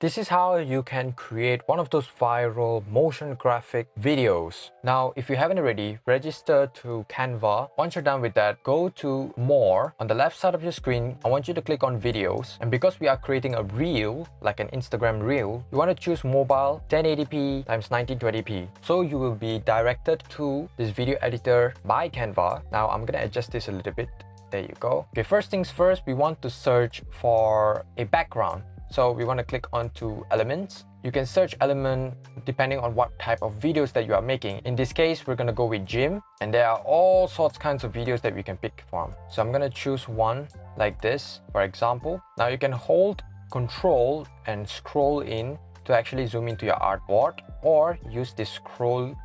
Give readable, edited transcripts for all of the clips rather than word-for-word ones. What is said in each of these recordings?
This is how you can create one of those viral motion graphic videos. Now, if you haven't already, register to Canva. Once you're done with that, go to More. On the left side of your screen, I want you to click on Videos. And because we are creating a reel, like an Instagram reel, you want to choose mobile 1080p times 1920p. So you will be directed to this video editor by Canva. Now, I'm going to adjust this a little bit. There you go. Okay, first things first, we want to search for a background. So we want to click onto elements. You can search element depending on what type of videos that you are making. In this case, we're going to go with gym, and there are all sorts kinds of videos that we can pick from. So I'm going to choose one like this, for example. Now you can hold Control and scroll in to actually zoom into your artboard, or use this scroll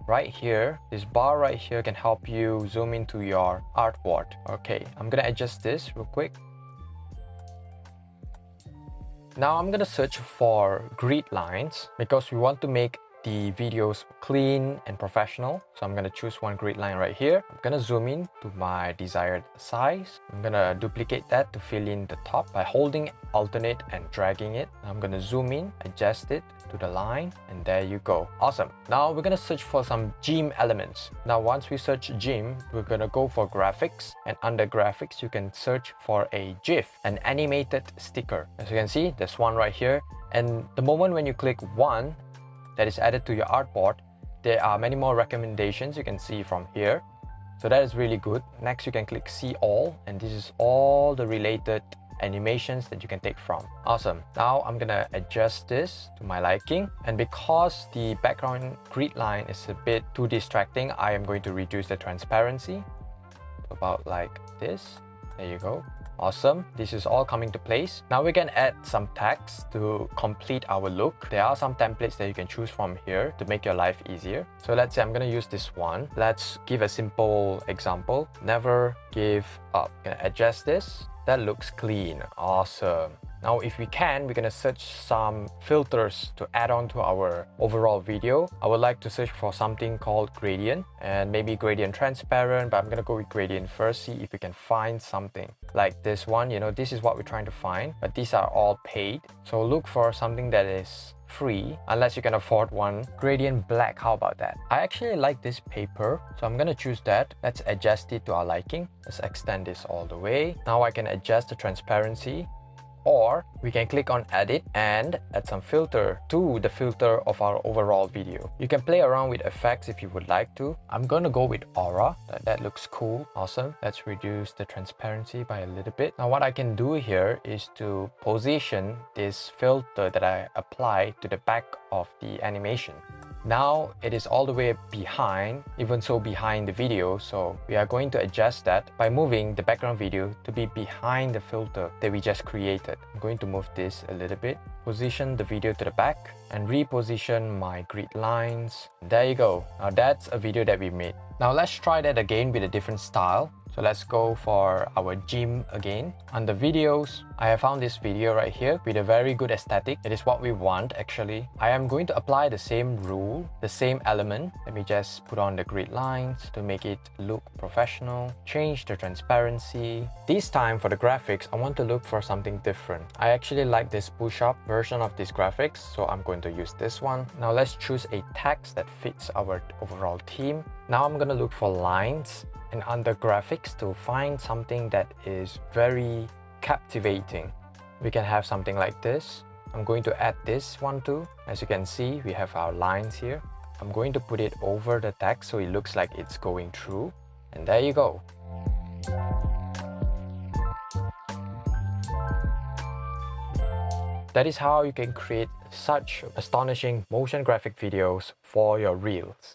right here. This bar right here can help you zoom into your artboard. Okay, I'm going to adjust this real quick. Now I'm gonna search for grid lines because we want to make the videos clean and professional. So I'm gonna choose one grid line right here. I'm gonna zoom in to my desired size. I'm gonna duplicate that to fill in the top by holding alternate and dragging it. I'm gonna zoom in, adjust it to the line, and there you go. Awesome. Now we're gonna search for some gym elements. Now once we search gym, we're gonna go for graphics, and under graphics you can search for a GIF, an animated sticker. As you can see, there's one right here, and the moment when you click one that is added to your artboard, there are many more recommendations you can see from here. So that is really good. Next, you can click see all, and this is all the related animations that you can take from. Awesome. Now I'm gonna adjust this to my liking, and because the background grid line is a bit too distracting, I am going to reduce the transparency to about like this. There you go. Awesome. This is all coming to place. Now we can add some text to complete our look. There are some templates that you can choose from here to make your life easier. So let's say I'm going to use this one. Let's give a simple example. Never give up. I'm going to adjust this. That looks clean. Awesome. Now, if we can, we're gonna search some filters to add on to our overall video. I would like to search for something called gradient, and maybe gradient transparent, but I'm gonna go with gradient first, see if we can find something like this one. You know, this is what we're trying to find, but these are all paid. So look for something that is free, unless you can afford one. Gradient black, how about that? I actually like this paper, so I'm gonna choose that. Let's adjust it to our liking. Let's extend this all the way. Now I can adjust the transparency, or we can click on edit and add some filter to the filter of our overall video. You can play around with effects if you would like to. I'm gonna go with aura. That looks cool. Awesome. Let's reduce the transparency by a little bit. Now what I can do here is to position this filter that I apply to the back of the animation. Now it is all the way behind, even so behind the video, so we are going to adjust that by moving the background video to be behind the filter that we just created. I'm going to move this a little bit, position the video to the back, and reposition my grid lines. There you go. Now that's a video that we made. Now let's try that again with a different style. So let's go for our gym again. Under videos, I have found this video right here with a very good aesthetic. It is what we want actually. I am going to apply the same rule, the same element. Let me just put on the grid lines to make it look professional. Change the transparency. This time for the graphics, I want to look for something different. I actually like this push-up version of this graphics, so I'm going to use this one. Now let's choose a text that fits our overall theme. Now I'm going to look for lines, and under graphics to find something that is very captivating. We can have something like this. I'm going to add this one too. As you can see, we have our lines here. I'm going to put it over the text so it looks like it's going through. And there you go. That is how you can create such astonishing motion graphic videos for your reels.